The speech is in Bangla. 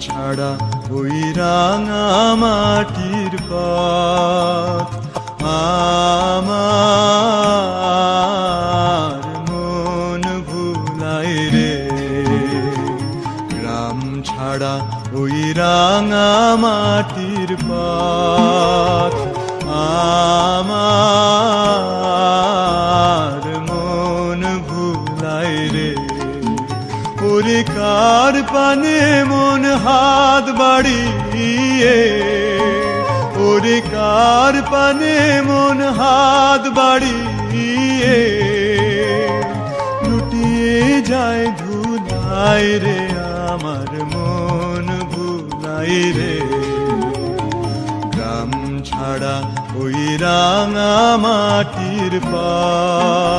ছাড়া ওই রাঙা মাটির পথ আমার মন ভুলায় রে। গ্রাম ছাড়া ওই রাঙা মাটির পথ আমার মন ভুলায় রে। ওরে কার পানে মন হাত বাড়িয়ে, ওরে কার পানে মন হাত বাড়িয়ে লুটিয়ে যায় ধুলায় রে। আমার মন ভুলাই রে। গ্রাম ছাড়া ওই রাঙা মাটির পথ